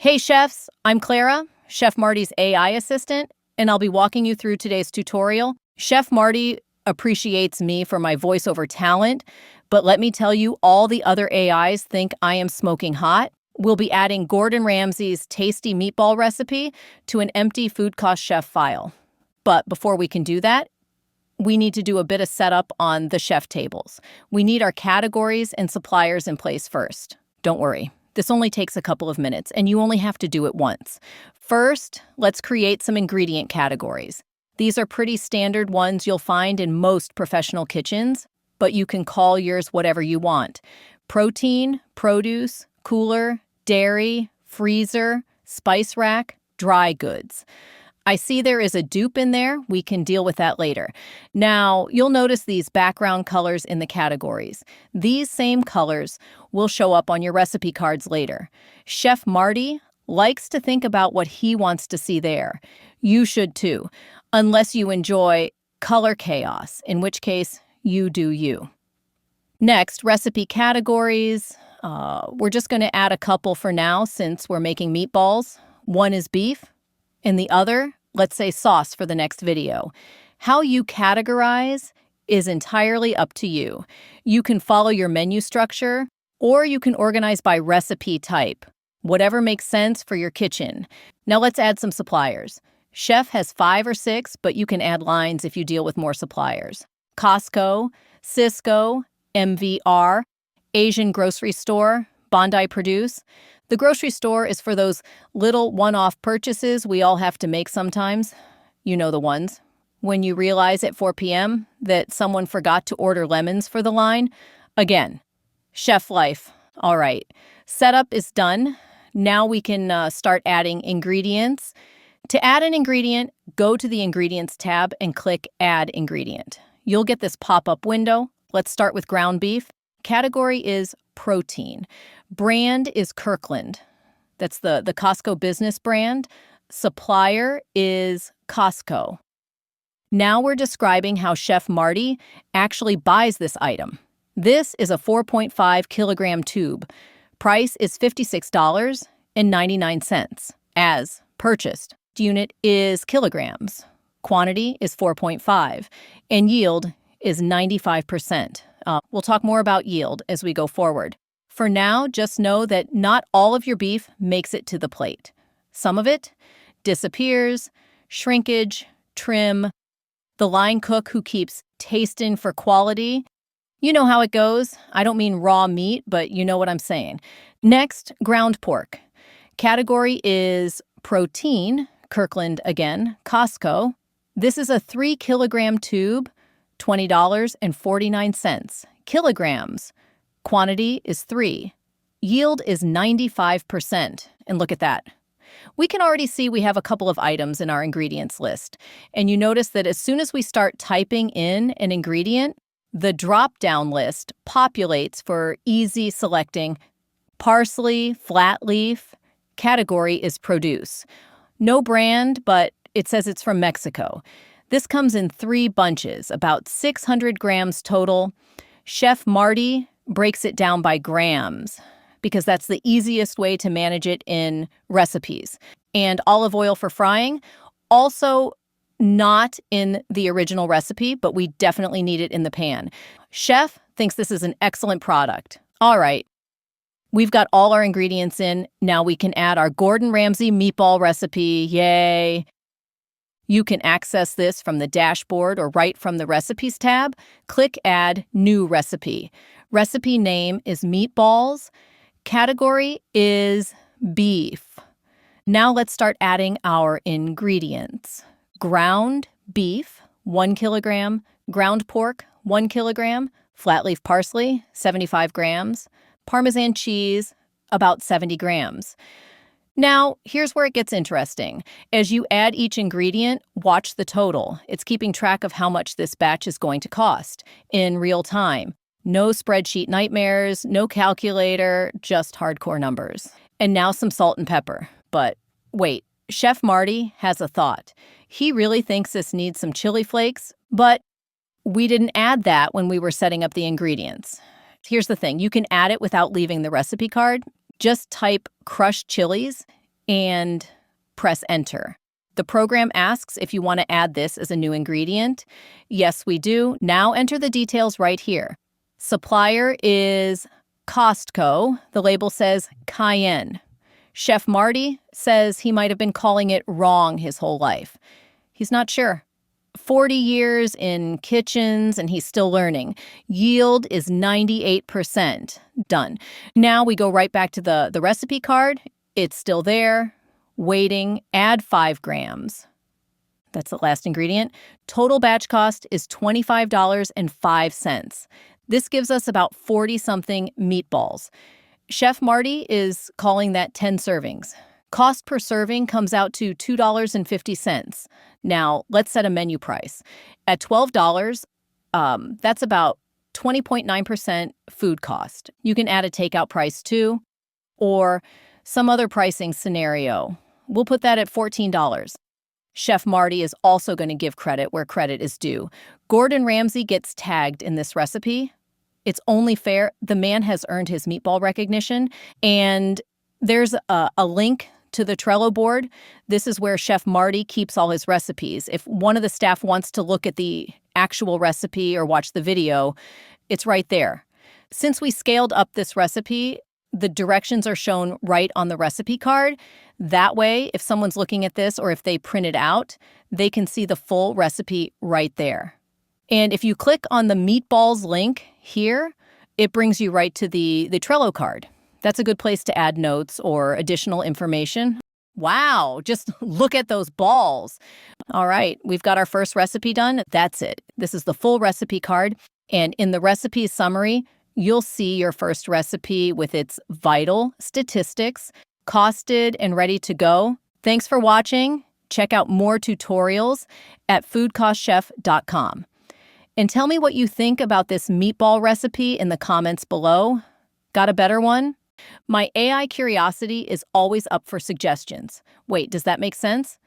Hey chefs, I'm Clara, Chef Marty's AI assistant, and I'll be walking you through today's tutorial. Chef Marty appreciates me for my voiceover talent, but let me tell you, all the other AIs think I am smoking hot. We'll be adding Gordon Ramsay's tasty meatball recipe to an empty FoodCostChef file. But before we can do that, we need to do a bit of setup on the chef tables. We need our categories and suppliers in place first. Don't worry. This only takes a couple of minutes, and you only have to do it once. First, let's create some ingredient categories. These are pretty standard ones you'll find in most professional kitchens, but you can call yours whatever you want. Protein, produce, cooler, dairy, freezer, spice rack, dry goods. I see there is a dupe in there. We can deal with that later. Now, you'll notice these background colors in the categories. These same colors will show up on your recipe cards later. Chef Marty likes to think about what he wants to see there. You should too, unless you enjoy color chaos, in which case you do you. Next, recipe categories. We're just going to add a couple for now since we're making meatballs. One is beef, and the other, let's say sauce for the next video. How you categorize is entirely up to you. You can follow your menu structure, or you can organize by recipe type. Whatever makes sense for your kitchen. Now let's add some suppliers. Chef has 5 or 6, but you can add lines if you deal with more suppliers. Costco, Cisco, MVR, Asian grocery store, Bondi Produce. The grocery store is for those little one-off purchases we all have to make sometimes. You know the ones. When you realize at 4 p.m. that someone forgot to order lemons for the line. Again, chef life. All right. Setup is done. Now we can start adding ingredients. To add an ingredient, go to the Ingredients tab and click Add Ingredient. You'll get this pop-up window. Let's start with ground beef. Category is protein. Brand is Kirkland. That's the Costco business brand. Supplier is Costco. Now we're describing how Chef Marty actually buys this item. This is a 4.5 kilogram tube. Price is $56.99 as purchased. Unit is kilograms. Quantity is 4.5, and yield is 95%. We'll talk more about yield as we go forward. For now, just know that not all of your beef makes it to the plate. Some of it disappears, shrinkage, trim. The line cook who keeps tasting for quality. You know how it goes. I don't mean raw meat, but you know what I'm saying. Next, ground pork. Category is protein, Kirkland again, Costco. This is a 3 kilogram tube, $20.49. Kilograms. Quantity is 3. Yield is 95%. And look at that. We can already see we have a couple of items in our ingredients list. And you notice that as soon as we start typing in an ingredient, the drop-down list populates for easy selecting. Parsley, flat leaf. Category is produce. No brand, but it says it's from Mexico. This comes in 3 bunches, about 600 grams total. Chef Marty breaks it down by grams because that's the easiest way to manage it in recipes. And olive oil for frying, also not in the original recipe, but we definitely need it in the pan. Chef thinks this is an excellent product. All right. We've got all our ingredients in. Now we can add our Gordon Ramsay meatball recipe. Yay! You can access this from the dashboard or right from the Recipes tab. Click Add New Recipe. Recipe name is Meatballs. Category is beef. Now let's start adding our ingredients. Ground beef, 1 kilogram. Ground pork, 1 kilogram. Flat leaf parsley, 75 grams. Parmesan cheese, about 70 grams. Now, here's where it gets interesting. As you add each ingredient, watch the total. It's keeping track of how much this batch is going to cost in real time. No spreadsheet nightmares, no calculator, just hardcore numbers. And now some salt and pepper. But wait, Chef Marty has a thought. He really thinks this needs some chili flakes, but we didn't add that when we were setting up the ingredients. Here's the thing. You can add it without leaving the recipe card. Just type crushed chilies and press enter. The program asks if you want to add this as a new ingredient. Yes, we do. Now enter the details right here. Supplier is Costco. The label says cayenne. Chef Marty says he might have been calling it wrong his whole life. He's not sure. 40 years in kitchens and he's still learning. Yield is 98%. Done. Now we go right back to the recipe card. It's still there. Waiting. Add 5 grams. That's the last ingredient. Total batch cost is $25.05. This gives us about 40-something meatballs. Chef Marty is calling that 10 servings. Cost per serving comes out to $2.50. Now, let's set a menu price. At $12, that's about 20.9% food cost. You can add a takeout price too, or some other pricing scenario. We'll put that at $14. Chef Marty is also going to give credit where credit is due. Gordon Ramsay gets tagged in this recipe. It's only fair. The man has earned his meatball recognition, and there's a link to the Trello board. This is where Chef Marty keeps all his recipes. If one of the staff wants to look at the actual recipe or watch the video, it's right there. Since we scaled up this recipe, the directions are shown right on the recipe card. That way, if someone's looking at this or if they print it out, they can see the full recipe right there. And if you click on the Meatballs link here, it brings you right to the Trello card. That's a good place to add notes or additional information. Wow, just look at those balls. All right, we've got our first recipe done. That's it. This is the full recipe card. And in the recipe summary, you'll see your first recipe with its vital statistics, costed and ready to go. Thanks for watching. Check out more tutorials at FoodCostChef.com. And tell me what you think about this meatball recipe in the comments below. Got a better one? My AI curiosity is always up for suggestions. Wait, does that make sense?